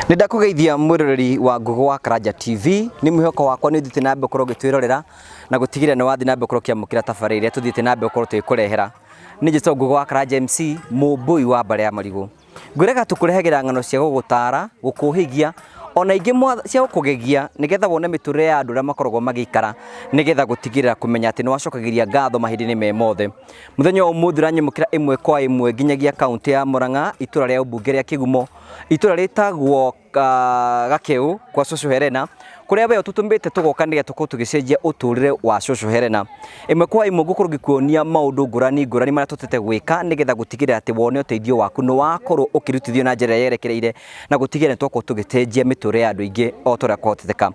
Nindakugeithia mwiroreri wa Ngugi wa Karanja TV ni mwihoko wakwa ni uthite nambe ukorwo gitwirorera na gutigira ni wathi nambe ukorwo kiamukira tabarira iria tuthite nambe ukorwo tuikurehera ni njito Ngugi wa Karanja MC mumbui wa bare ya marigu ngurega tukurehagira ngano cia gugutara gukuhigia ona ingi cia gukugegia nigetha wone miture ya andu ria makoragwo magikara nigetha gutigirira kumenya ati ni wacokagiria ngatho mahindi-ini me mothe muthenya umuthi ranyamukira imwe kwa imwe nginyagia kaunti ya Murang'a itura ria ubunge ria Kigumo itura ritagwo Gakeu kwa Cucu Helena kuria we tutumbite tugoka nige tuko tugicenjia uturire wa Cucu Helena imwe kwa imwe gukorwo gikuonia maundu ngurani maria tutete gwika nigetha gutigirira ati wone uteithio waku no wakorwo ukirutithio na njira yerekereire na gutigirira twako tugitenjia miture ya andu ingi o turia kwahoteteka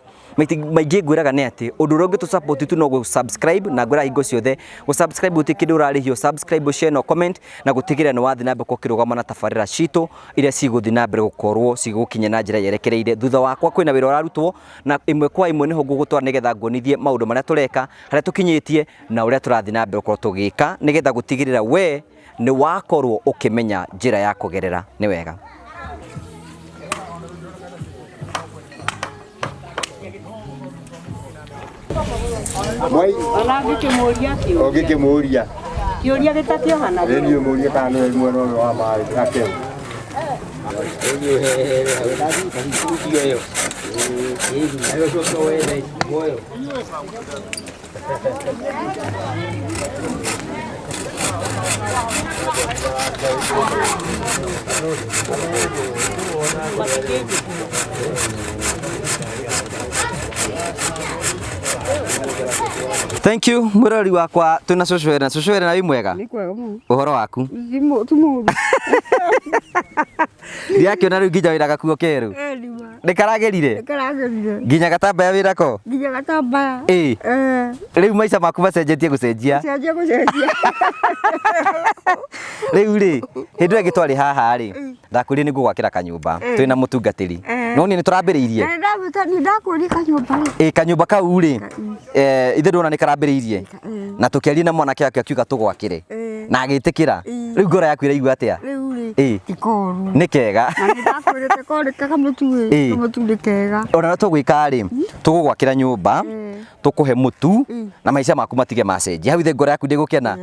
maingi ngwiraga ni ati undu uria ungitu support tu no go subscribe na ngwira hingo ciothe go subscribe utikinde urarihio subscribe share no comment na gutigirira ni wathi nambe kokirugama na tabarira citu iria ciguthi nambe gukorwo cigukinya na njira yerekereire thutha wakwa kwina wira urarutwo na imwe kwa imwe niho ngugutwara nigetha ngonithie maundu maria tureka haria tukinyitie na uria turathi nambe ukorwo tugika nigetha gutigirira we ni wakorwo ukimenya njira ya kugerera ni wega Moi ona ngikimuria kio ngikimuria kioria gitatio hana ndio muria kana ni mwana wa mai yake ndio Thank you mwirori wakwa tuna Cucu Helena wi mwega ni kwega mu uhoro waku tumu ndiakiona riu nginya wira gakuo keru nikaragerire nginya gatambaya wirako nginya gatambaya riu maica maku macenjetie gucenjia riu ri hindu ĩngĩ twarĩ haha ri ndakwĩrire nĩ ngũgwakĩra kanyũmba twĩna mũtungatĩri no ni tũrambĩrĩirie ni ndakwĩrire kanyũmba kanyũmba kau ri ithe ndona nĩ karambĩrĩirie na tũkĩaria na mwanake wake akiuga tũgwakĩre na agĩtĩkĩra riu ngoro yaku ĩraigua atĩa tikoru nĩ kega na ndakwĩrire tekoreka kamutu nĩ kega ona tũgwĩka ri tũgũgwakĩra nyũmba tukuhe mutu na maica maku matige macenjia hau ithe ngoro yaku ndĩgũkena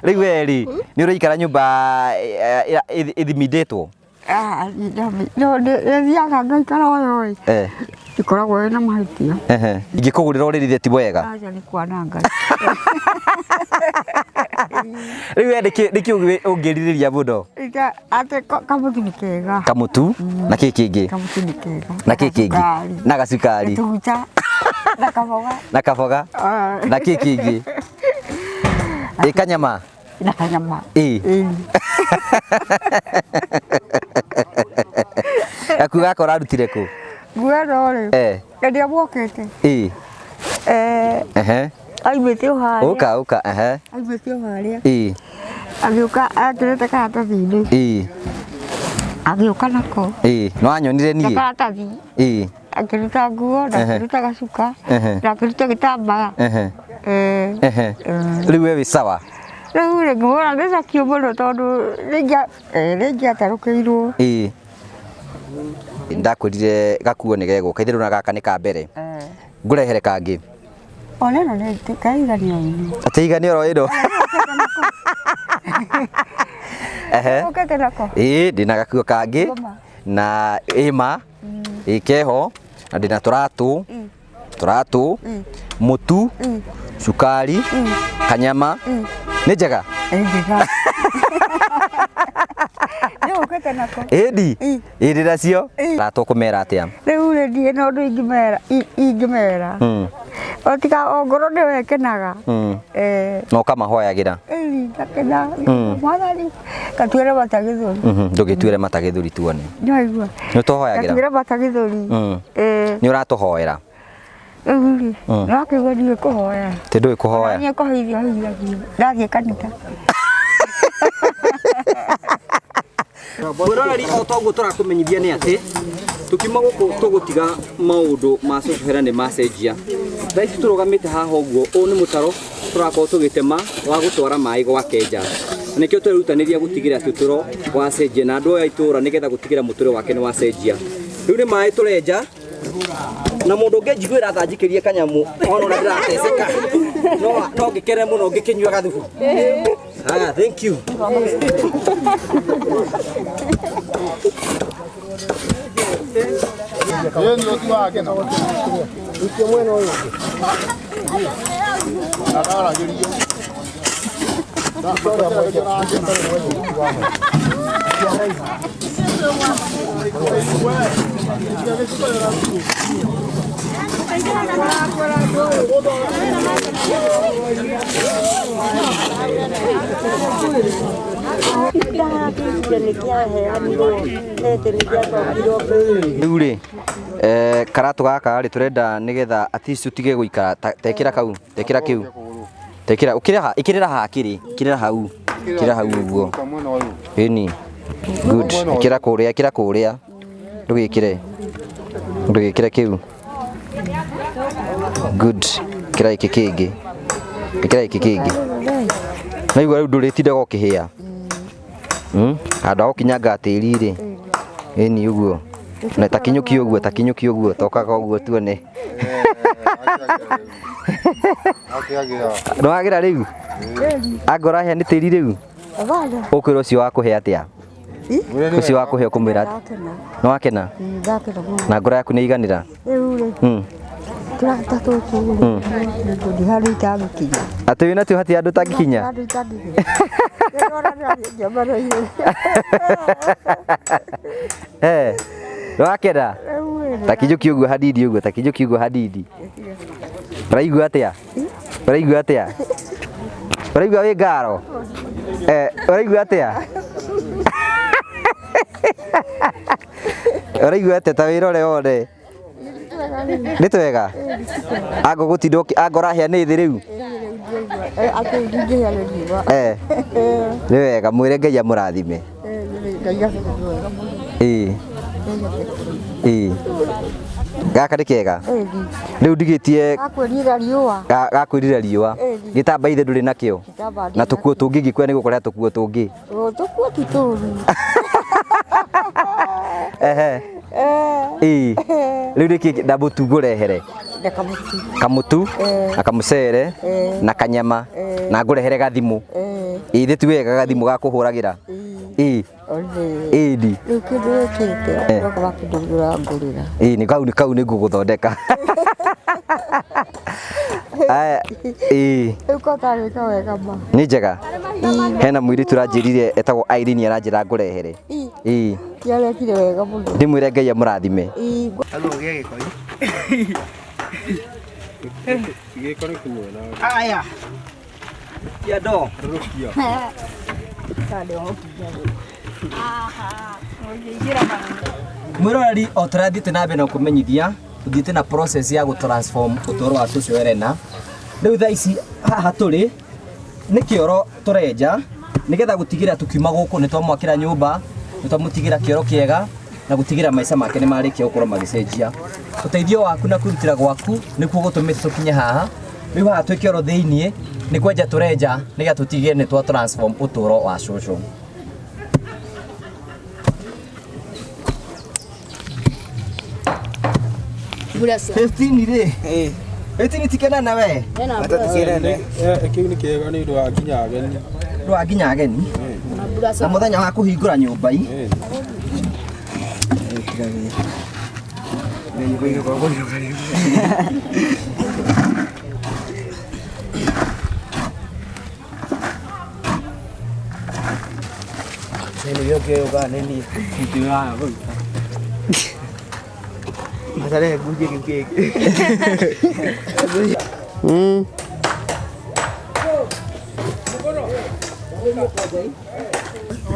riu eri ni uraikara nyumba ithimindĩtwo no thiaga ngaikara oyo ikoragwo na mahĩtia ingĩkũgũrĩra ũrĩrithie ti wega aca nĩ kwananga rĩu nĩkĩ ũngĩrirĩria mũno atĩ kamutu nĩ kega kamutu na kĩ kĩngĩ kamutu nĩ kega na kĩ kĩngĩ na gacukari na kaboga na kĩ kĩngĩ kanyama na kanyama gaku gako ũrarutire kũ guero rĩ endia mwokĩte aimĩte o harĩa ũka aimĩte o harĩa agĩũka akĩrĩte karatathi-inĩ agĩũka nako no anyonire niĩ karatathi akĩruta nguo na akĩruta gacuka na akĩruta gĩtambaya rĩu we wĩ sawa rĩu rĩ ngĩmwĩra ngĩcakio mũno tondũ nĩngĩatarũkĩirwo ndakwĩrire gakuo nĩ gegũka ithe ndona gaka nĩ ka mbere ngũrehere kangĩ ona ĩno nĩ kaiganio-inĩ atĩ igani oro ĩno ũkĩte nako ndĩna gakuo kangĩ na ĩma keho na ndĩna tũratũ mũtu cukari kanyama nĩ njega ũkĩte nako ĩndĩ nacio ratwo kũmera atĩa rĩu rĩ ndiĩ na ũndũ ingĩmera otiga o ngoro nĩwe kenaga no kamahoyagĩra ngakena mwathani ngatuĩre mata gĩthũri ndũgĩtuĩre mata gĩthũri tuone nĩwaigua nĩ ũtũhoyagĩra ngatuĩre mata gĩthũri nĩ ũratũhoera rĩu rĩ nĩwakĩigua ndiũĩ kũhoya tĩ ndũĩ kũhoya niĩ kũhithio ndathiĩ kanitha mwiroreri o toguo tũrakũmenyithia nĩ atĩ tukiuma gũkũ tũgũtiga maũndũ ma Cucu Helena nĩ macenjia thaa ici tũrũgamĩte haha ũguo ũũ nĩ mũtaro tũrakorwo tũgĩtema wa gũtwara maĩ gwa Kenja nikio twirutaniria gutigira tuturo wa cenjia na andu aya itura nigetha gutigira muturo wake ni wa cenjia riu ni mai turenja na mundu ngejiguira thanjikirie kanyamu ona na ndirateceka no ngikere muno ngikinyua gathubu thank you Yeye ndio kiwake na ukio mweno huyo. Nataka ngirio. Ndio moja na anje Riu karatu gaka ri turenda nigetha ati utige guikara tekira kau tekira kiu tekira ikirira ha kiri kirira hau uguo ini good ikira kuria ndugikire kiu good kira iki kingi na igwa riu nduritinda gokihia handu agukinyanga tiri ri ini uguo na takinyuki uguo tokaga uguo tuone no agira riu agora he ni tiri riu ukiro cio wa kuhe atia ucio wa kuhe kumira no akena na ngora yaku ni iganira ati wina tu hati andu tangikinya wakenda takijuki uguo hadidi raigua atia raigua wi ngaro raigua atia raigua atia ta wirore wone ni twega ago gutindo agora hia ni thi riu ni wega mwire Ngai amurathime gaka ni kega riu ndigitie gakwirira riua gitamba ithe nduri nakio na tukuo tungi ngikwe ni gukorea tukuo tungi riu niki ndamutu ngurehere kamutu na kamucere na kanyama na ngurehere gathimu ithe ti wega gathimu ga kuhuragira Edi. Ni kau ni nguguthondeka. Ni njega. Hena mwiri turanjirire etagwo Irene aranjira ngurehere. Yarekire wega muno. Ndimwire Ngai amurathime. Aya. Ya do. Mwiroreri o tũrathiĩte na mbere na kũmenyithia tuthiĩte na process ya gũtransform ũtũũro wa Social Elena. Rĩu thaa ici haha tũrĩ nĩ kĩoro tũrenja nĩgetha gũtigĩrĩra tukiuma gũkũ nĩ twamwakĩra nyũmba, nĩ twamũtigĩra kĩoro kĩega na gũtigĩrĩra maica make nĩ marĩkia gũkorwo magĩcenjia. Ũteithio waku na kwĩrutĩra gwaku nĩkuo gũtũmĩte tũkinye haha. Rĩu haha twĩ kĩoro thĩiniĩ nĩ kwenja tũrenja nĩgetha tũtigĩrĩre nĩ twa transform ũtũũro wa Social. Burasa. 15 ri. 15 tikena na we. Hata tikene. Kiu ni kiega ni ndo akinya ageni. Ndo akinya ageni. Na burasa. Na muthenya wa kuhingura nyumba ii. Ndio yoga nini? Ndio hapo. Masale buje kike.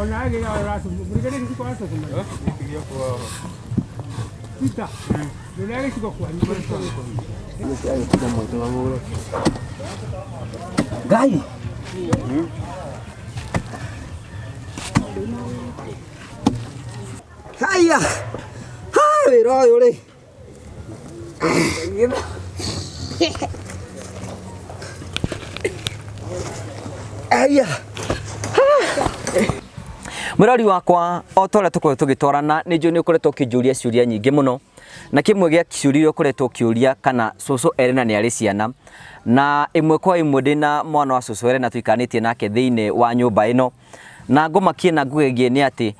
Ona age ya rasu, brigade ni kwa rasu kuma. Pigia kwa. Pita. Ndio age siko kwa ni bora sana. Gai. Haya. Ha, wira yule. Aya. Mwirori wakwa o tore tukore tugitwarana ni nju ni ukoretwo ukijuria ciuria nyingi muno na kimwe gia ciuria ukoretwo ukiuria kana Cucu Elena ni ari ciana na imwe kwa imwe ndina mwana wa Cucu Elena tuikanitie nake thiini wa nyumba ino na ngomakie na ngugegie ni ati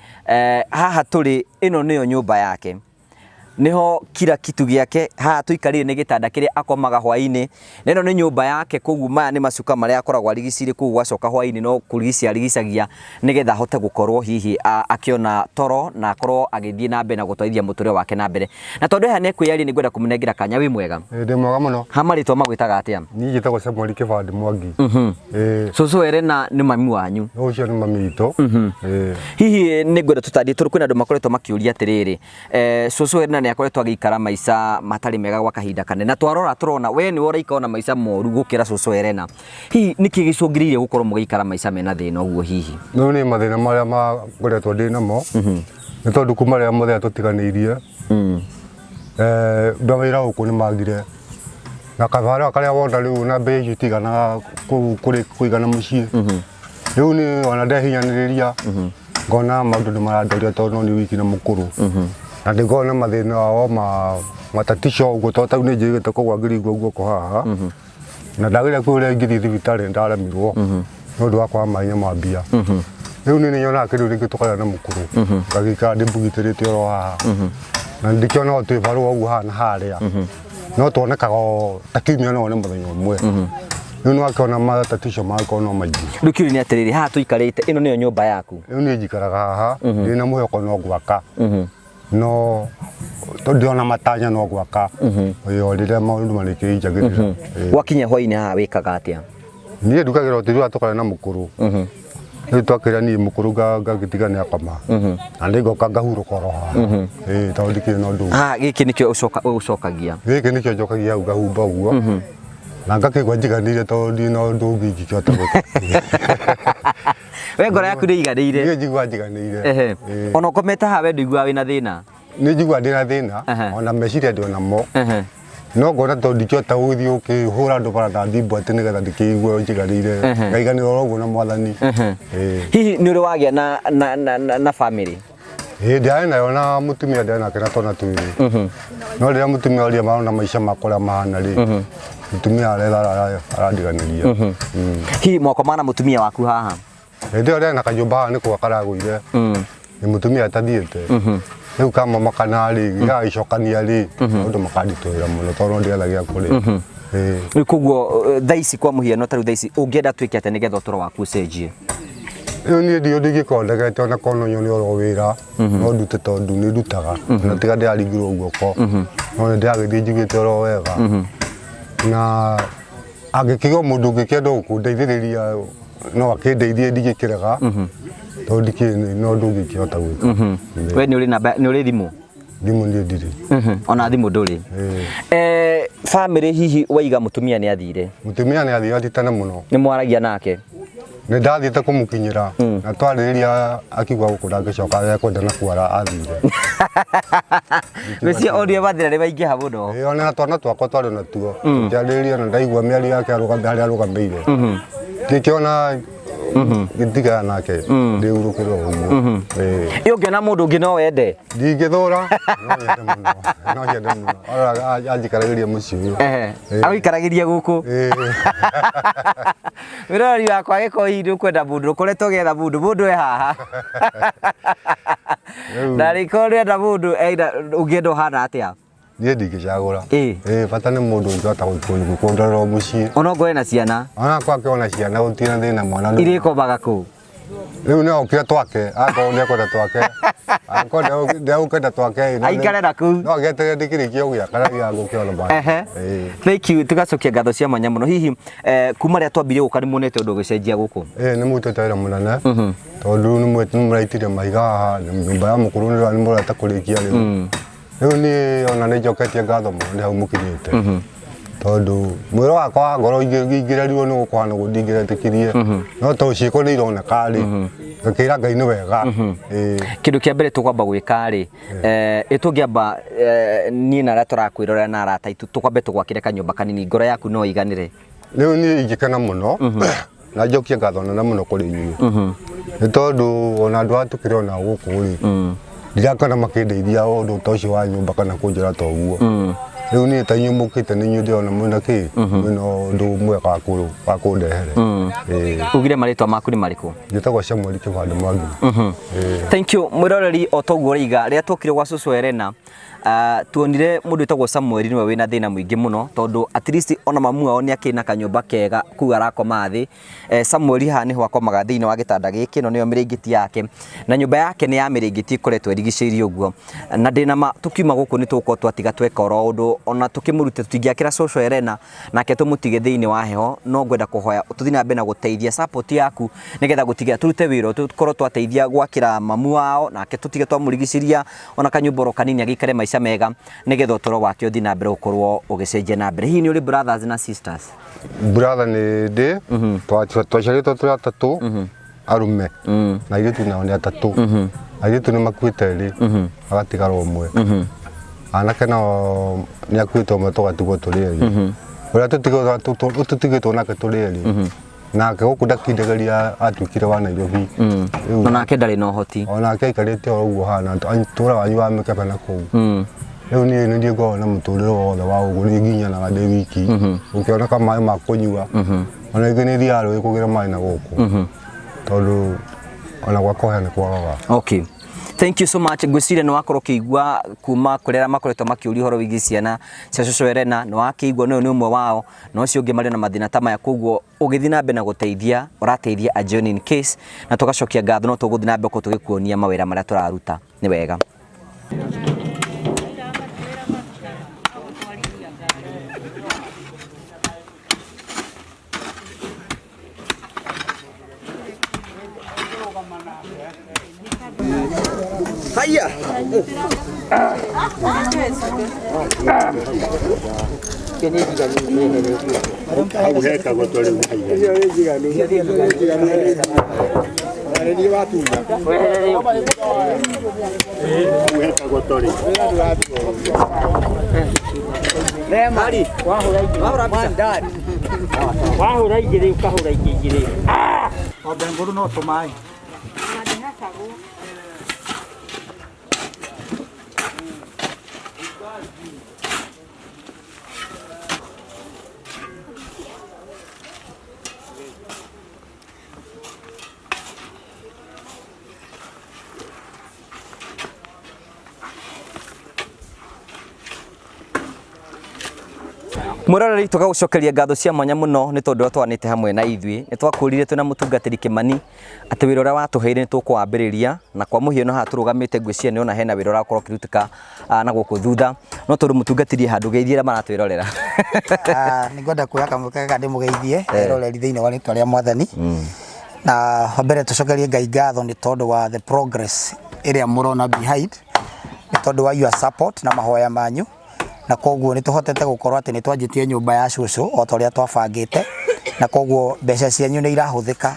haha turi ino niyo nyumba yake niho kila kitu giake haha tuikarire ni gitanda kiria akomaga hwaini neno ni nyumba yake koguo maya ni macuka maria akoragwo arigicire koguo gwacoka hwaini no kurigicia arigicagia nigetha hote gukorwo hihi akiona toro na akorwo agithie na mbere na gutwarithia muture wake na mbere na tondu ha ne kwiyari ni ngwenda kumunengira kanya wi mwega ndi mwega muno hamarito magwitaga atia ni gitagwo Samuel Kibandi Mwangi Cucu Elena ni mami wanyu ucio ni mami itu hihi ni ngwenda tutandie turu kwina andu makoretwo makiuria atiriri Cucu Elena ni akoretwo agikara maica matari mega gwa kahinda kanene na twarora turona we ni woraika ona maica moru gukira Cucu Elena hihi niki gicungiriire gukorwo mugikara maica mena thina uguo hihi no ni mathina maria makoretwo ndi namo ni tondu kuma ria mothe tutiganiirie ndawira uku ni magire na kavara karia wonda riu na bei jitigana kuigana mucii riu ni ona ndehinyaniriria ngona maundu ni marandoria tondu ni wiki na mukuru na ndingona mathina wao matatisho uguo to tau ni njigite kugwa ngirigwo guoko haha na ndagire kuria ngithi thibitari ndaramirwo no ndu wakwa mainya mambia riu ni nyona kindu ringi tukara na mukuru ngagika ndimbugitirite oro haha na ndikiona o twivaru ogu hana haria no tuonekaga takimia no ne muthenya umwe riu ni wakiona matatisho makwa no maingi rukiri ni atiriri haha tuikarite ino niyo nyumba yaku riu ni njikaraga haha ndina muheko no gwaka no ndiona matanya no gwaka yo rire maundu marikijagirira wakinya hwaini haha wikaga atia ni ndukagira utiru atukara na mukuru ni twakira ni mukuru ngagitigani akoma na ndigoka ngahuruka ro haha tondu ndikire no ndu giki nikio ucokagia giki nikio njokagia ngahumba uguo na ngakigwa njiganire tondu ndino ndu ngingi kiota guka we ngora yaku ndiiganire ni njigwa njiganire ona ukometa haha we ndigwa wina thina ni njigwa ndina thina ona meciria ndi onamo no ngona tondu ndikiota guthii ukihura andu barata thimbu ati nigetha ndikiigwe njiganire ngaiganira oroguo na mwathani hihi ni uri wagia na family ndiari nayo na mutumia ndiari nake na twana twiri no riria mutumia oria marona maica makora mahana ri mutumia aretha arandiganiria hihi mwako mana mutumia waku haha ndio ndiari na kanyumba haha ni gwaka araguire ni mutumia atathiite riu kama makana ri gicokania ri undu makanditwira muno tondu ndiethagia kuri koguo thaici kwa muhiano taru thaici ungienda twike ate nigetha utoro waku ucenjie riu ni ndio ndigikondegete ona kono nyoni oro wira no ndute tondu ni ndutaga na tiga ndiaringirwo guoko no ndiagithie njigite oro wega na agikigo mundu ngikienda gukundeithiriria no akindeithie ndigikiraga tondu ndikiri no ndungikihota gwika we ni uri thimu thimu ndi ndiri ona thimu nduri family hihi waiga mutumia ni athire atitane muno ni mwaragia nake ni ndathiite kumukinyira na twaririria akigwa gukura ngicoka kwenda na kwara athire Wecia audio bathira ri baingi ha muno ona twana twakwa twari na tuo ndiaririria na ndaigua miari yake arugameire ndikiona gitiga nake ndiurukira uguo iyo ngena mundu ngi no wende ndingithura no yende muno ajikaragiria muci uyu awikaragiria guku wirori wakwa giko hindu kwenda mundu kuretwo getha mundu e haha na rikorenda mundu eida ungienda hana atia nie ndingicagura bata ni mundu ungihota gukundorera muci ona ngore na ciana ona kwake ona ciana utina thina mwana irikomaga ku riu no okire twake akorwo ni akwenda twake akorwo ndegukenda twake aikare na ku no ageterere ndikirikia ugia kana gia gukiona bwana thank you tugacokia ngatho cia mwanya muno hihi kuma ria twambirie guka ni muonete undu ugicenjia guku ni mutete wira munene tondu ni muraitirie mahiga haha nyumba ya mukuru ni murata kurikia riu riu ni ona ni njoketie ngatho muno ni hau mukinyite tondu mwiro wakwa ngoro ingirerirwo ni gukwana gundingiretĩkirie no to ciiko ni ironeka ri ngakira Ngai ni wega kindu kia mbere tukwamba gwika ri itungiamba ni na ra turakwirora na arata itu tukwambe tugwakire kanyumba kanini ngoro yaku no iganire riu ni ingikena muno na njokie ngatho nene muno kuri inyuĩ nĩ tondũ ona andũ atukire ona gũkũ rĩ ndirakana makĩndeithia ũndũ ta ũcio wa nyũmba kana kũnjĩra ta ũguo rĩu niĩ ta inyuĩ mũkĩte nĩ inyuĩ ndĩrona mwĩna kĩ mwĩna ũndũ mwega wa kũndehere. Ugire marĩtwa maku nĩ marĩkũ? Njĩtagwo Samuel Kĩbande Mwangi. Thank you mwĩroreri o toguo ũraiga rĩrĩa twokire gwa cũcũ Helena tuonire mũndũ wĩtagwo Samuel nĩwe wĩna thĩna mũingĩ mũno tondũ at least ona mamu wao nĩ akĩna kanyũmba kega kũu arakoma thĩ. Samuel haha nĩho akomaga thĩinĩ wa gĩtanda gĩkĩ, ĩno nĩyo mĩrĩngĩti yake na nyũmba yake nĩ ya mĩrĩngĩti ĩkoretwo ĩrigicĩirie ũguo, na ndĩna ma tukiuma gũkũ nĩ tũgũkorwo twatiga tweka oro ũndũ ona tũkĩmũrute tũtingĩakĩra cũcũ Helena nake tũmũtige thĩinĩ wa heho, no ngwenda kũhoya tũthiĩ na mbere na gũteithia support yaku nĩgetha gũtiga turute wĩra tũkorwo twateithia gwakĩra mamu wao nake tũtige twamũrigicĩria ona kanyũmba oro kanini agĩikare maica mega nĩgetha ũtũũro wake ũthiĩ na mbere gũkorwo ũgĩcenjia na mbere. Hihi nĩ ũrĩ brothers na sisters? Brother nĩ ndĩ twaciarĩtwo tũrĩ atatũ arume na airĩtu nao nĩ atatũ. Airĩtu nĩ makuĩte erĩ agatigara ũmwe, anake nao nĩ akuĩte ũmwe tũgatigwo tũrĩ erĩ. Ũrĩa tũtigĩtwo nake tũrĩ erĩ nake gũkũ ndakindagĩria atuĩkire wa Nairobi, onake ndarĩ na ũhoti, onake aikarĩte o ũguo hana tũraga anyuaga mĩkebe na kũu. Rĩu niĩ nĩ ngoragwo na mũtũrĩre wothe wa ũguo nĩ nginyanaga ndĩ wiki ũkĩoneka maĩ ma kũnyua ona ingĩ nĩ thiaga rũĩ kũgĩra maĩ na gũkũ tondũ ona gwa kũhĩa nĩ kwagaga. Okay. Thank you so much. Ngwĩciria nĩ wakorwo ũkĩigua kuma kũrĩ arĩa makoretwo makĩũria ũhoro wĩgiĩ ciana cia cũcũ Helena, nĩ wakĩigua nĩ ũmwe wao na ũcio ũngĩ marĩ na mathĩna ta maya, koguo ũgĩthiĩ na mbere na gũteithia ũrateithia a genuine case na tũgacokia ngatho no tũgũthiĩ na mbere tũgĩkuonia mawĩra marĩa tũraruta nĩ wega. Haya. Wahura igĩrĩ ũkahura igĩrĩ ombe ngũrũ no tũmaĩ Mwĩroreri tũgagũcokeria ngatho cia mwanya mũno nĩ tondũ twanĩte hamwe na ithuĩ, nĩ twakũrire twĩna mũtungatĩri Kĩmani atĩ wĩra ũrĩa watũheire nĩ tũkũwambĩrĩria, na kwa mũhiano haha tũrũgamĩte ngwĩciria nĩ ona hena wĩra ũrakorwo ũkĩrutĩka na gũkũ thutha, no tondũ mũtungatĩri handũ geithie arĩa maratwĩrorera. Nĩ ngwenda kuoya kamweke gaka ndĩmũgeithie eroreri thĩinĩ wa rĩtwa rĩa Mwathani, na wambere tũcokerie Ngai ngatho nĩ tondũ wa the progress ĩrĩa mũrona behind, nĩ tondũ wa your support na mahoya manyu, na koguo nĩ tũhotete gũkorwo atĩ nĩ twanjĩtie nyũmba ya cũcũ o ta ũrĩa twabangĩte, na koguo mbeca cianyu nĩ irahũthĩka,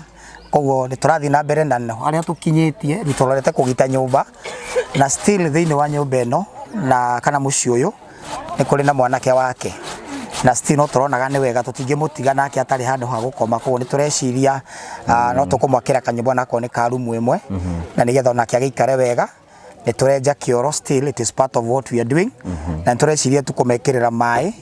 koguo nĩ tũrathiĩ na mbere na harĩa tũkinyĩtie nĩ tũrorete kũgita nyũmba na still thĩinĩ wa nyũmba ĩno na kana mũciĩ ũyũ nĩ kũrĩ na mwanake wake, na still no tũronaga nĩ wega tũtingĩmũtiga nake atarĩ handũ ha gũkoma, koguo nĩ tũreciria no tũkũmwakĩra kanyũmba nako nĩ ka rumu ĩmwe na nĩgetha onake agĩikare wega. Nĩ tũrenja kĩoro still it is part of what we are doing, na nĩ tũreciria tũkũmekĩrĩra maĩ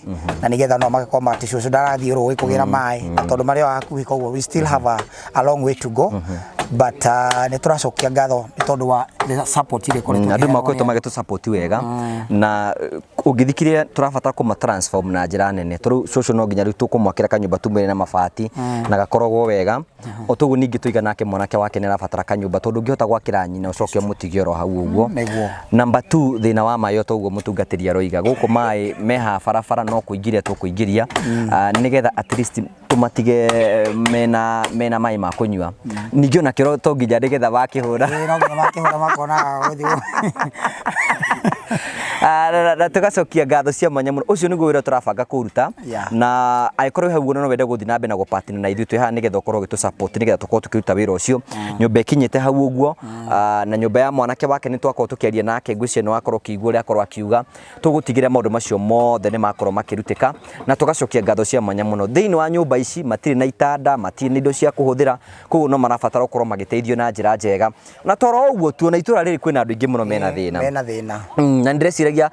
na nĩgetha no magĩkorwo atĩ cũcũ ndarathiĩ rũĩ kũgĩra maĩ, na tondũ marĩ o hakuhĩ, koguo we still have a long way to go, but nĩ tũracokia ngatho nĩ tondũ wa support ile koretwo andũ makoretwo magĩtũ support wega, na ũngĩthikire tũrabatara kũma transform na njĩra nene, tondũ cũcũ no nginya rĩu tũkũmwakĩra kanyũmba tumwĩre na mabati na gakoragwo wega, o toguo ningĩ tũiga nake mwanake wake nĩ arabatara kanyũmba, tondũ ũngĩhota gwakĩra nyina ũcoke mũtigie oro hau ũguo. Number 2 thĩna wa maĩ o toguo mũtungatĩri aroiga, gũkũ maĩ meha barabara no kũingĩria tũkũingĩria nĩgetha at least tũmatige mena maĩ ma kũnyua. Ningĩ ona kĩro to nginya nĩgetha wakĩhũra no nginya makĩhũra makona gũthiĩ na tugacokia ngatho cia mwanya muno ucio niguo wira turabanga kuruta na aikorwo hau no wende guthi nambe na gupatina na ithu twiha nigetha ukorwo gitu support nigetha tukorwo tukiruta wira ucio nyumba ikinyite hau uguo na nyumba ya mwanake wake ni twakorwo tukiaria nake ngwicie no akorwo kiigua uri akorwo akiuga tugutigira maundu macio mothe ni makorwo makirutika na tugacokia ngatho cia mwanya muno thiini wa nyumba ici matiri na itanda matiri na indo cia kuhuthira koguo no marabatara ukorwo magiteithio na njira njega na toro uguo tu na itura riri kwina andu ingi muno mena thina na ndireciria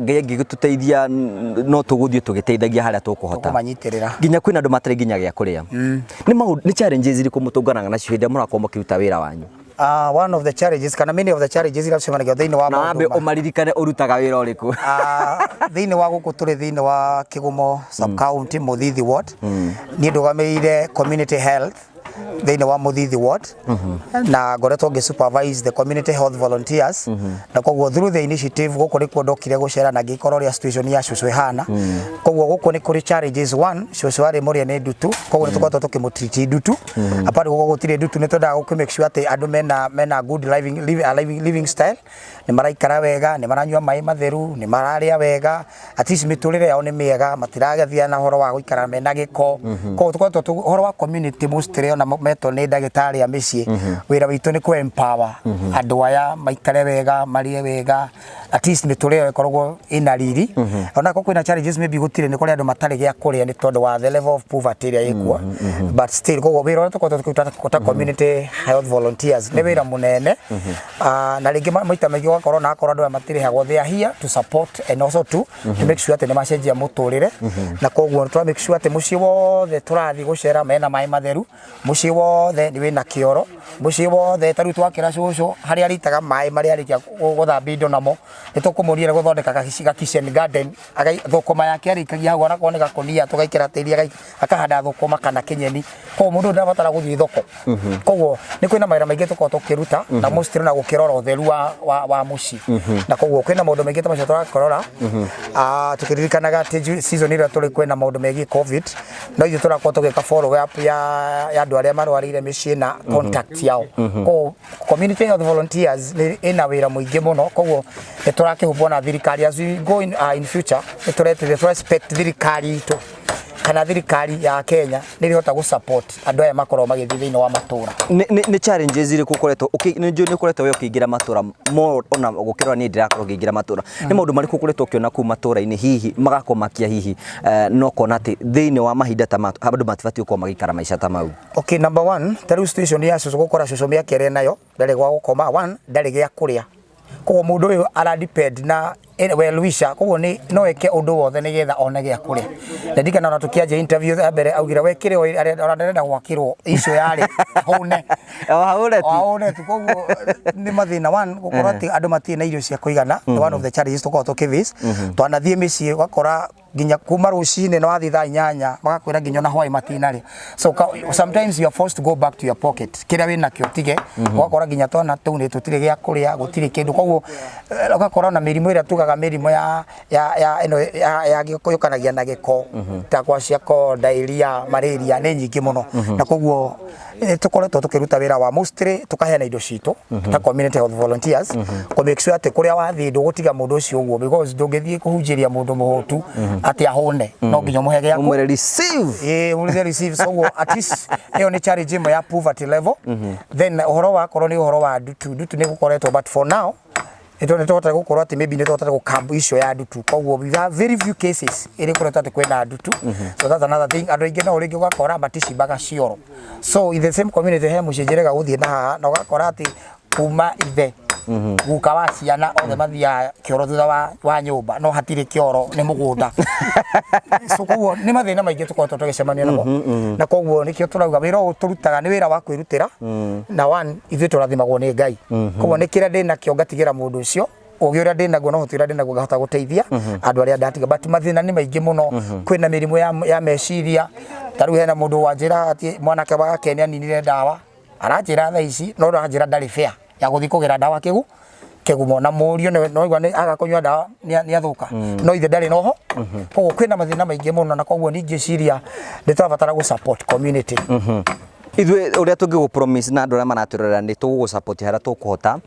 ngai ngigututeithia no tuguthie tugiteithagia haria tukuhota nginya kwina andu matari nginya gya kuria ni challenges iri kumutunganaga nacio hindi murakorwo mukiruta wira wanyu one of the challenges kana many of the challenges ira cemanagia thiini wa maundu na umaririkane urutaga wira uriku thiini wa guku turi thiini wa Kigumo sub county Muthithi ward ni ndugamirire community health thiini wa Muthithi ward na ngoretwo ngi supervise the community health volunteers na koguo through the initiative guku ni kwondokire gucera na ngikoro ria situation ya cucu ihana koguo guku ni kuri challenges one cucu ari muria ni ndutu koguo ni tukwatwo tukimutreat ndutu apart guku gutire ndutu ni twendaga gu make sure ati andu mena good living style ni maraikara wega ni maranyua mai matheru ni mararia wega at least miturire yao ni miega matiragethia na horo wa guikara mena giko koguo tukwatwo horo wa community mostly ona meto ni ndagitari a micii wira witu ni ku empower andu aya maikare wega marie wega at least miturire ikoragwo ina riri ona ko kwina challenges maybe gutire ni kuri andu matari gya kuria ni tondu wa the level of poverty ria ikwa but still koguo wira ona tukwata community health volunteers ni wira munene na ringi maita maingi wakorwo na akorwo andu matiri hagwo they are here to support and also to make sure ati ni macenjia muturire na koguo twa make sure ati mucii wothe turathi gucera mena mai matheru mucii wothe ni wina kioro mucii wothe taru twakira cucu haria ritaga mai maria arikia guthambia indo namo ni tukumuriira guthondeka kitchen garden thukuma yake arikagia hau ona kuoneka kunia tugaikira tiri akahanda thukuma kana kinyeni ko mundu ndabatara guthii thoko koguo ni kwina maira maingi tuko tukiruta na mostly na gukirora utheru wa mucii na koguo kwina maundu maingi tamacio turakorora tukiririkanaga ati season ira turi kwina maundu megi covid no ithu turakorwo tugika follow up ya andu aria marwarire micii na contact yao ko community health volunteers ni ina wira muingi muno koguo ni turakihubwo na thirikari as we go in future ni turetire to respect thirikari itu kana thirikari ya Kenya ni rihota gu support andu aya makorwo magithi thiini wa matura ni challenges iri kukoretwo ni kukoretwo we ukiingira matura mo ona gukirwa ni ndirakorwo ngiingira matura ni maundu mari kukoretwo kiona ku matura-ini hihi magakomakia hihi no kona ati thiini wa mahinda ta andu matifati uko magikara maisha ta mau okay number 1 taru station ya cucu gukora cucu mia kere nayo ndari gwa gukoma 1 ndari gya kuria koguo mundu uyu ara depend na well wisha koguo ni no eke undu wothe ni getha one gya kuria ndikana na tukiaje interview mbere augira wekire ona ndarenda gwakirwo icio yari hone tu koguo ni mathina one gukorwo ati andu matie na irio cia kuigana one of the challenges tukorwo tukiface twanathie micii ugakora ginya kuma rucini no athi thaa 8 magakwira ginya na hwai matinari so sometimes you are forced to go back to your pocket kira wina kio tige ugakora ginya twana tu ni tutire gya kuria gutire kindu koguo ugakora na mirimo ira tugaga mirimo ya gikuyukanagia na giko ta kwa ciako diarrhea malaria ni nyingi muno na koguo tukoretwo tukiruta wira wa mostly tukaheana indo citu ta community health volunteers ko make sure ati kuria wathi ndugutiga mundu ucio uguo because ndungithie kuhunjiria mundu muhutu ati ahone no nginya muhege yako umwe receive umwe receive so at least hiyo ni challenge ya poverty level then uhoro wa korwo ni uhoro wa dutu ni gukoretwo but for now ito ni tota gukorwo ati maybe ni tota gukambu icio ya dutu koguo we have very few cases iri kuretwo ati kwena dutu so that's another thing andu ingi no ringi gukora matici baga cioro so in the same community he mucenjerega guthie na ugakora ati kuma ithe guka wa ciana othe mathia kioro thutha wa nyumba no hatire kioro ni mugunda so koguo ni mathina maingi tukorwo tugicemania namo na koguo nikio turauga wira turutaga ni wira wa kwirutira na one ithu turathimagwo ni Ngai koguo ni kira ndina kio ngatigira mundu ucio ugi uria ndina guo no hutira ndina guo ngahota guteithia andu aria ndatiga but mathina ni maingi muno kwina mirimo ya meciria taru hena mundu wanjira ati mwanake wa Kenya ninire ndawa aranjira thaa ici no aranjira ndari fair ya guthi kugira ndawa kigumo na murio no igwa ni aga kunywa ndawa ni athuka no ithe ndari noho koguo kwina mathina maingi muno na koguo ni ngiciria nditwabatara gu support community Ithuĩ ũrĩa tũngĩgũ promise na andũ arĩa maratwĩrorera nĩ tũgũ support harĩa tũkũhota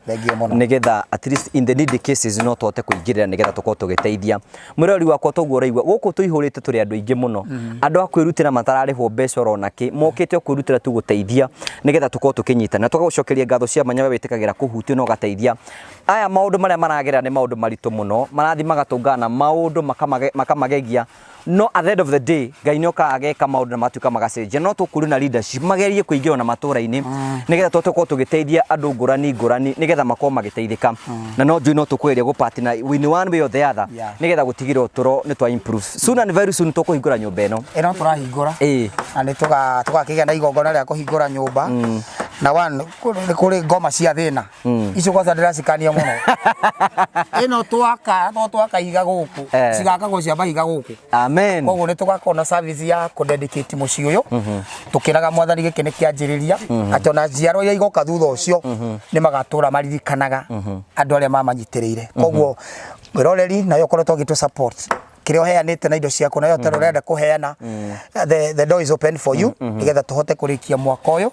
nĩgetha at least in the needy cases no tũhote kũingĩrĩra nĩgetha tũkorwo tũgĩteithia mwĩrori wakwa tũguo ũraigua gũkũ tũihũrĩte tũrĩ andũ aingĩ mũno andũ a kwĩrutĩra matararĩhwo mbeca oro nakĩ mokĩte kwĩrutĩra tu gũteithia nĩgetha tũkorwo tũkĩnyitana tũgagũcokeria ngatho cia manya we wĩtĩkagĩra kũhutio na ũgateithia aya maũndũ marĩa maragerera nĩ maũndũ maritũ mũno marathi magatũngana maũndũ makamagegia no at the end of the day Ngai nĩoka ageka maũndũ na matuĩka magacenjia no tũkũrĩ na leadership magerie kũingĩra na matũra-inĩ nĩgetha tũkorwo tũgĩteithia andũ ngũrani nĩgetha makorwo magĩteithĩka na no njui no tũkwĩria gũpartner in one way or the other nĩgetha gũtigĩrĩra ũtũro nĩ twa improve soon and very soon tũkũhingũra nyũmba ĩno tũrahingũra na nĩ tũgakĩgĩa na igongona rĩa kũhingũra nyũmba na kũrĩ ngoma cia thĩna icio kwanza ndĩracikania mũno ĩno twakahiga gũkũ cigakagwo cia mahiga gũkũ amen koguo nĩ tũgakorwo na service ya kũdedicate mũciĩ ũyũ tũkĩraga mwathani gĩkĩ nĩ kĩanjĩrĩria atĩ ona njiarwa iria igoka thutha ũcio nĩ magatũra maririkanaga andũ arĩa mamanyitĩrĩire koguo mwĩroreri nayo ũkoretwo ũgĩtũ support kĩrĩa ũheanĩte na indo ciaku nayo ũtarĩ ũrenda kũheana the door is open for you nĩgetha tũhote kũrĩkia mwaka ũyũ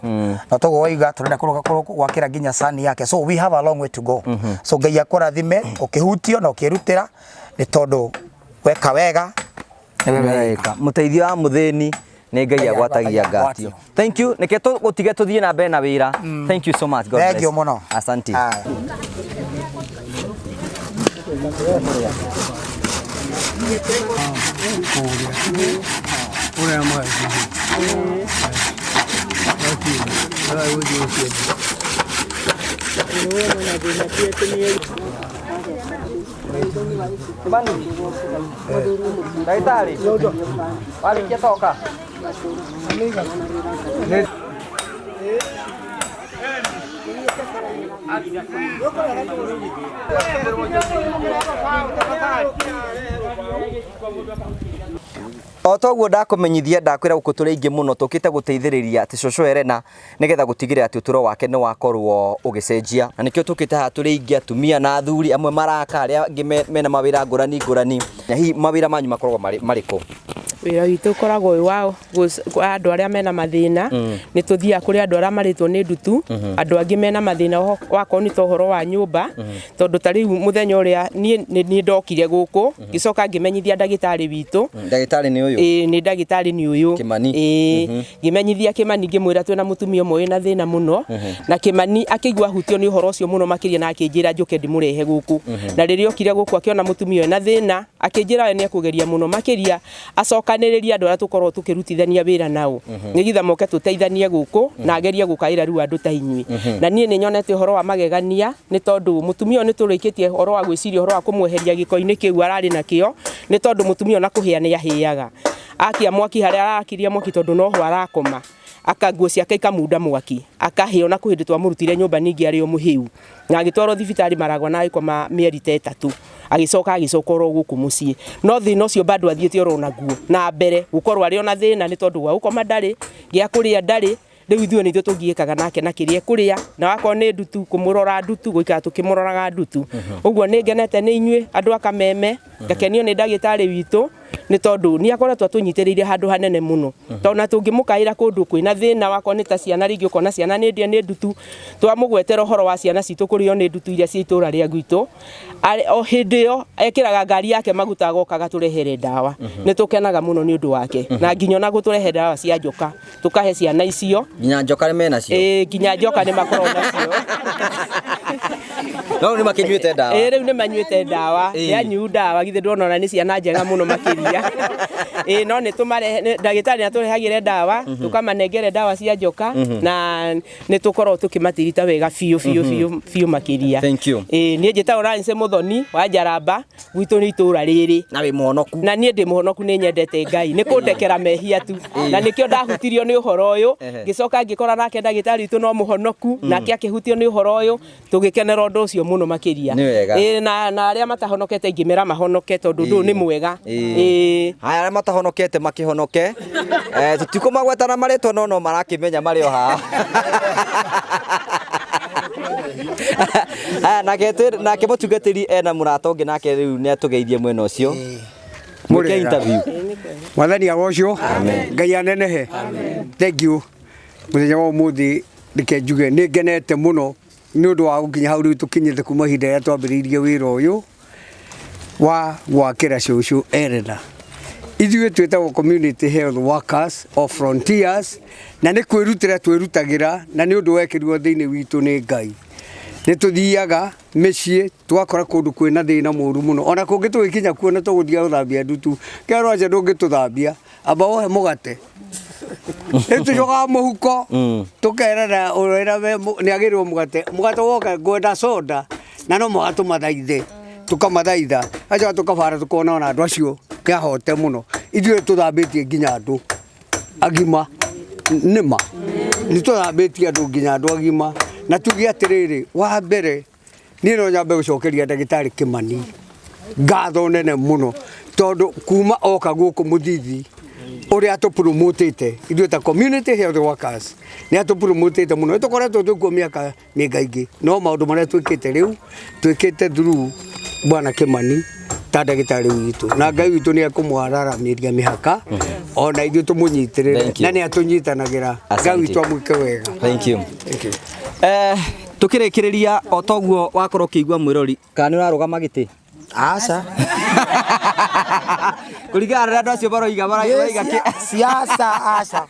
na toguo waiga tũrenda gwakĩra nginya sani yake so we have a long way to go so Ngai akũrathime ũkĩhutio na ũkĩrutĩra nĩ tondũ weka wega mũteithio wa mũthĩni nĩ Ngai agwatagia ngatio thank you nĩke tũtige tũthiĩ na mbere na wĩra thank you so much God bless mũno asante Daitari, walikia toka. Otoguo ndakumenyithia ndakwira guku turi ingi muno tukite guteithiriria ati cũcũ Elena nigetha gutigirira ati uturo wake ni wakorwo ugicenjia na nikio tukite ha turi ingi atumia na athuri amwe maraka aria angi mena mawira ngurani na hi mawira manyu makorwo mariko wira witu koragwo wa andu aria mena mathina ni tuthia kuri andu aria maritwo ni ndutu andu angi mena mathina wako ni tohoro wa nyumba tondu tari muthenya uria ni ndokire guku gicoka ngimenyithia ndagitari witu ndagitari ni uyu ni ndagitari ni uyu Kimani ngimenyithia Kimani ngimwira twina mutumia umwe na thina muno na Kimani akigwa hutio ni uhoro ucio muno makiria na akinjira njuke ndimurehe guku na riria okire guku akiona mutumia na thina akinjira we ni akugeria muno makiria acokaniriria andu aria tukorwo tukirutithania wira nao nigitha moke tuteithanie guku na agerie gukaira riu andu ta inyui na nie ni nyonete uhoro wa magegania ni tondu mutumia ni turikitie uhoro wa gwiciria uhoro wa kumweheria gikoini kiu arari nakio ni tondu mutumia na kuhia ni ahiaga akia mwaki haria arakiria mwaki tondu no ho arakoma akanguo ciake ikamunda mwaki akahio na kuhindi twamurutire nyumba ningi ari o muhiu na agitwaro thibitari maragwa na ikoma mieri 3 agicokorwo guku mucii no thina ucio bado athiete oro naguo na mbere gukorwo ari ona thina ni tondu wa ukoma ndari gia kuria ndari riu ithuĩ nĩ ithuĩ tũngiĩkaga nake na kĩrĩa kũrĩa na wakorwo nĩ ndutu kũmũrora ndutu gũikara tũkĩmũroraga ndutu ũguo nĩ ngenete nĩ inyuĩ andũ a Kameme ngakenio nĩ ndagĩtarĩ witũ nĩ tondũ nĩ akoretwo atũnyitĩrĩire handũ hanene mũno tondũ na tũngĩmũkaĩra kũndũ kwĩna thĩna wakorwo nĩ ta ciana rĩngĩ ũkona ciana nĩ ndĩa nĩ ndutu twamũgwetera ũhoro wa ciana citũ kũrĩo nĩ ndutu iria cia itũra rĩa gwitũ o hĩndĩ ĩyo ekĩraga ngari yake maguta agokaga tũrehere ndawa nĩ tũkenaga mũno nĩ ũndũ wake na nginya ona gũtũrehe ndawa cia njoka tũkahe ciana icio nginya njoka nĩ mena cio nginya njoka nĩ makorwo nacio no nĩ makĩnyuĩte ndawa rĩu nĩ manyuĩte ndawa yanyu ndawa githĩ ndona ona nĩ ciana njega mũno makĩria no nĩ tũmarehe ndagĩtarĩ nĩ atũrehagĩre ndawa tũkamanengere ndawa cia njoka na nĩ tũkorwo tũkĩmatirita wega biũ makĩria niĩ njĩtagwo Lawrence Muthoni wa Njaramba gwitũ nĩ itũra rĩrĩ na wĩ mũhonoku na niĩ ndĩ mũhonoku nĩ nyendete Ngai nĩ kũndekera mehia tu na nĩkĩo ndahutirio nĩ ũhoro ũyũ ngĩcoka ngĩkora nake ndagĩtarĩ witũ no mũhonoku nake akĩhutio nĩ ũhoro ũyũ tũgĩkenera ũndũ ũcio mũno makĩria na arĩa matahonokete ingĩmera mahonoke tondũ ũndũ nĩ mwega arĩa matahonokete makĩhonoke tũtikũmagweta na marĩtwa no marakĩmenya marĩ o haha nake mũtungatĩri ena mũrata ũngĩ nake rĩu nĩ atũgeithie mwena ũcio mũrĩ interview mwathani agocio Ngai anenehe thank you muthenya wa umuthi ndike njuge ni ngenete muno ni undu wa gukinya hau riu tukinyite kuma hinda ya twambiriirie wira uyu wa gwakira cucu Elena. Ithuĩ twĩtagwo community health workers of frontiers na nĩ kwĩrutĩra twĩrutagĩra na nĩ ũndũ wekĩrirwo thĩinĩ witũ nĩ Ngai. Nĩ tũthiaga mĩciĩ twakora kũndũ kwĩna thĩna mũru mũno ona kũngĩ tũgĩkinya kuo na tũgũthiaga gũthambia ndutu kerwo aja ndũngĩtũthambia amba wohe mũgate nĩtũcokaga mũhuko tũkerana ũrĩra nĩ agĩrĩrwo mũgate woka ngwenda soda na no mũga tũmathaithe tũkamathaitha aca tũkabara tũkona ona andũ acio kĩahote mũno ithuĩ tũthambĩtie nginya andũ agima nĩma nĩ tũthambĩtie andũ nginya andũ agima na tuge atĩrĩrĩ wa mbere niĩ no nyambe gũcokeria ndagĩtarĩ Kĩmani ngatho nene mũno tondũ kuma oka gũkũ mũthithi ũrĩa atũpromotete ithuĩ ta community health workers nĩ atũpromotete mũno tũkoretwo twĩkuo mĩaka mĩingaingĩ no maũndũ marĩa twĩkĩte rĩu twĩkĩte through Bwana Kĩmani ta ndagĩtarĩ witũ na Ngai witũ nĩ ekũmwararamĩria mĩhaka ona ithuĩ tũmũnyitĩrĩre na nĩ atũnyitanagĩra Ngai witũ amwĩke wega. Thank you. Tukĩrĩkĩrĩria o toguo wakorwo ũkĩigua mwĩrori kana nĩ ũrarũgama gĩtĩ aca kũringana na andũ acio baroiga siasa aca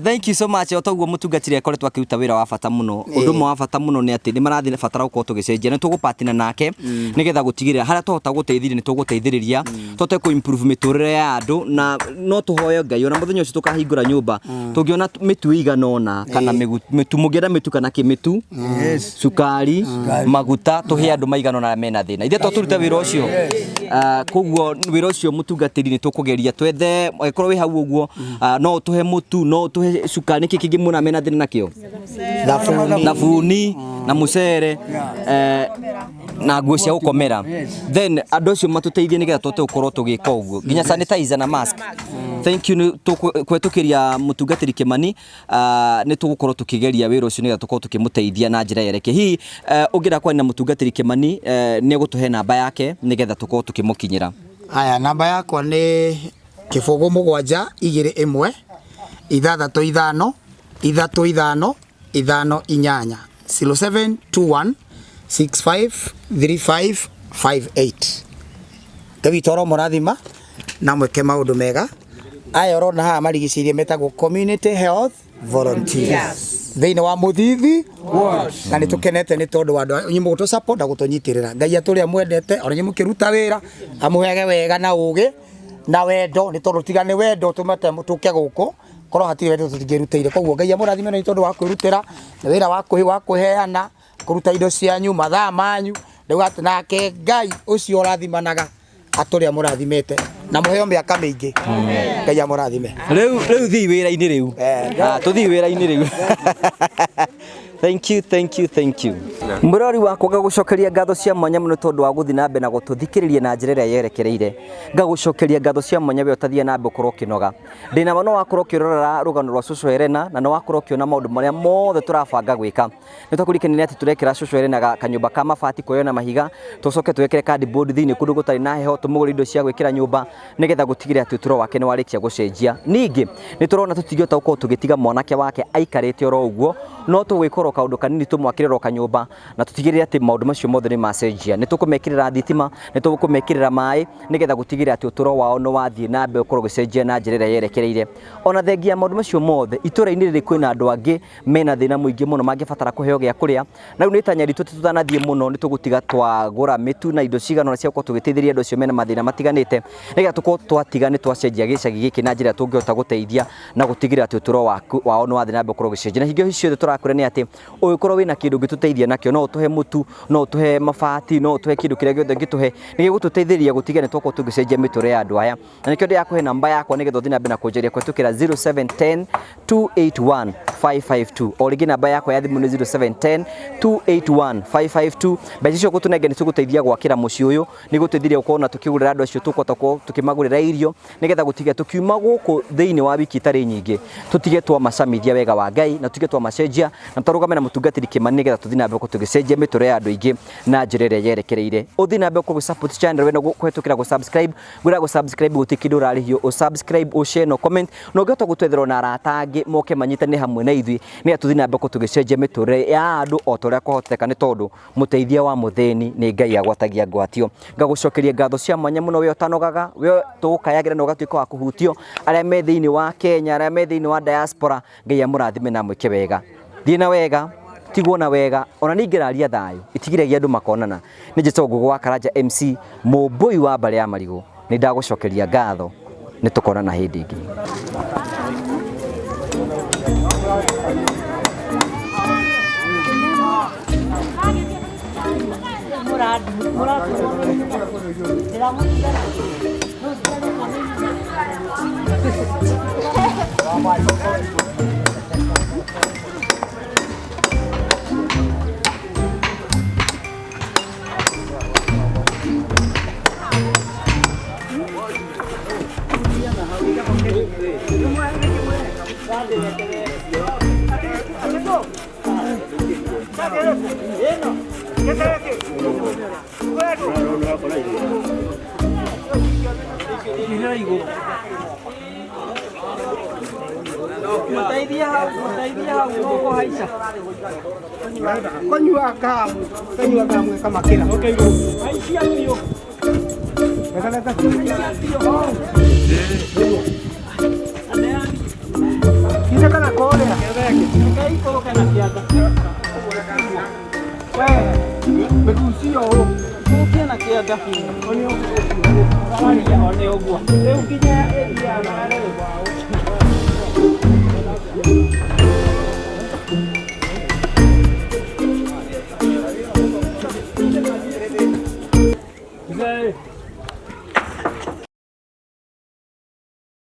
thank you so much o toguo mũtungatĩri akoretwo akĩruta wĩra wa bata mũno ũndũ ũmwe wa bata mũno nĩ atĩ nĩ marathiĩ batara gũkorwo tũgĩcenjia nĩ tũgũpatina nake nĩgetha gũtigĩrĩra harĩa tũhota gũteithĩrĩria nĩ tũgũteithĩrĩria tũte kũ improve mĩtũrĩre ya andũ na no tũhoe Ngai ona mũthenya ũcio tũkahingũra nyũmba tũngĩona mĩtu igana ũna kana mĩtu mũngĩenda mĩtu kana kĩmĩtu cukari maguta tũhe andũ maigana ũna mena thĩna ithe tũrute wĩra ũcio koguo wĩra ũcio mũtungatĩri nĩ tũkũgeria twethe angĩkorwo wĩ hau ũguo no tũhe mũtu no tũhe cukari nĩkĩ kĩngĩ mũna mena thĩna nakĩo thabuni na mũcere na nguo cia gũkomera then andũ acio matũteithie nĩgetha tũte gũkorwo tũgĩka ũguo nginya sanitizer na mask. Thank you kwetũkĩria mũtungatĩri Kĩmani nĩ tũgũkorwo tũkĩgeria wĩra ũcio nĩgetha tũkorwo tũkĩmũteithia na njĩra yereke hihi ũngĩenda kwaria na mũtungatĩri Kĩmani nĩ egũtũhe namba yake nĩgetha tũkorwo tũkĩmũkinyĩra. Aya namba yakwa nĩ 0721 635 35 58 0721 653558 Ngai toro mũrathima na mweke maũndũ mega aya ũrona haha marigicĩirie metagwo community health volunteers thĩinĩ wa mũthithi na nĩ tũkenete nĩ tondũ andũ nyimũ gũtũ support na gũtũnyitĩrĩra Ngai atũrĩa mwendete ona nyimũ kĩruta wĩra amũhege wega na ũgĩ na wendo nĩ tondũ tigane wendo tũmate tũke gũkũ korwo hatirĩ wendo tũtingĩrutĩire koguo Ngai amũrathime nĩ tondũ wa kwĩrutĩra na wĩra wa kũheana kũruta indo cianyu mathaa manyu rĩu atĩ nake Ngai ũcio ũrathimanaga atũrĩa mũrathimete na mũheo mĩaka mĩingĩ Ngai amũrathime rĩu thiĩ wĩra-inĩ rĩu tũthiĩ wĩra-inĩ rĩu. Thank you. Mũrori wakwa ngagũcokeria ngatho cia mwanya mũno tondũ wa gũthiĩ na mbere na gũtũthikĩrĩria na njĩra ĩrĩa yerekereire. Ngagũcokeria ngatho cia mwanya we ũtathiĩ na mbere ũkorwo ũkĩnoga. Ndĩna no wakorwo ũkĩrorera rũgano rwa Cucu Elena na no wakorwo ũkĩona maũndũ marĩa mothe tũrabanga gwĩka. Nĩ tũkũrikania atĩ tũrekĩra Cucu Elena kanyũmba ka mabati koyo na mahiga tũcoke twekere cardboard thĩinĩ kũndũ gũtarĩ na heho tũmũgũre indo cia gwĩkĩra nyũmba nĩgetha gũtigĩrĩra atĩ ũtũro wake nĩ warĩkia gũcenjia. Ningĩ nĩ tũrona tũtingĩhota gũkorwo tũgĩtiga mwanake wake aikarĩte oro ũguo no tũgwĩkora kaũndũ kanini tũmwakĩrĩra kanyũmba na tũtigĩrĩre atĩ maũndũ macio mothe nĩ macenjia. Nĩ tũkũmekĩrĩra thitima nĩ tũkũmekĩrĩra maĩ nĩgetha gũtigĩrĩra atĩ ũtũro wao nĩ wathiĩ na mbere ũkorwo gũcenjia na njĩra ĩrĩa yerekereire. Ona thengia maũndũ macio mothe itũra-inĩ rĩrĩ kwĩna andũ angĩ mena thĩna mũingĩ mũno mangĩbatara kũheo gĩa kũrĩa na rĩu nĩ itanya ritũ tũtanathiĩ mũno nĩ tũgũtiga twagũra mĩtu na indo cigana ũna cia gũkorwo tũgĩteithĩrĩria andũ acio mena mathĩna matiganĩte nĩgetha tũkorwo twatiga nĩ twacenjia gĩcagi gĩkĩ na njĩra tũngĩhota gũteithia na gũtigĩrĩra atĩ ũtũro wao nĩ wathiĩ na mbere ũkorwo gũcenjia. Na hingo ciothe tũrakũra nĩ atĩ ũgĩkorwo wĩna kĩndũ gĩtũteithia nakĩo no ũtũhe mũtu no ũtũhe mabati no ũtũhe kĩndũ kĩrĩa gĩothe ngĩtũhe nĩ gĩgũtũteithĩrĩria gũtigĩrĩra nĩ twakorwo tũgĩcenjia mĩtũrĩre ya andũ aya. Na nĩkĩo ndĩrakũhe namba yakwa nĩgetha ũthiĩ na mbere na kũnjaria kũhetũkĩra 0710 281 552 o rĩngĩ namba yakwa ya thimũ nĩ 0710 281 552. Mbeca icio gũtũnenge nĩ tũgũteithia gwakĩra mũciĩ ũyũ nĩ gũteithĩrĩria gũkorwo na tũkĩgũrĩra andũ acio tũkũhota tukimagurira irio nigetha gutige tukiuma guku thiini wa wiki tari nyingi tutige twa macamithia wega wa Ngai na tutige twa macenjia na turugame na mutungatiri Kimani nigetha tuthii na mbere tugicenjia miture ya andu ingi na njira iria yerekereire uthii na mbere ku support channel wena kuhetukira gu subscribe gwira gu subscribe gutikindi urarihio u subscribe u share no comment no ngihota gutwethera na arata angi moke manyitane hamwe na ithui ni tuthii na mbere tugicenjia miture ya andu o toria kuhoteka ni tondu muteithia wa mutheni ni Ngai agwatagia ngwatio ngagucokeria ngatho cia mwanya muno we utanogaga we tukayagira na ugatuika wa kuhutio aria me thiini wa Kenya aria me thiini wa diaspora Ngai amurathime na mwike wega thina wega tigwo na wega ona ningiraria thayo itigiragia andu makonana ni njito Ngugi wa Karanja MC mumbui wa mbare ya Marigu ni ndagucokeria ngatho ni tukonana hindi ingi Konyua kamu kama kila. Okay, aishia hiyo. Kita kana kole na kai kolo kana kiaga. Begusio kukia na kiaga. Onyo. Onyo ogwa. Leo kinya edia na wale wao.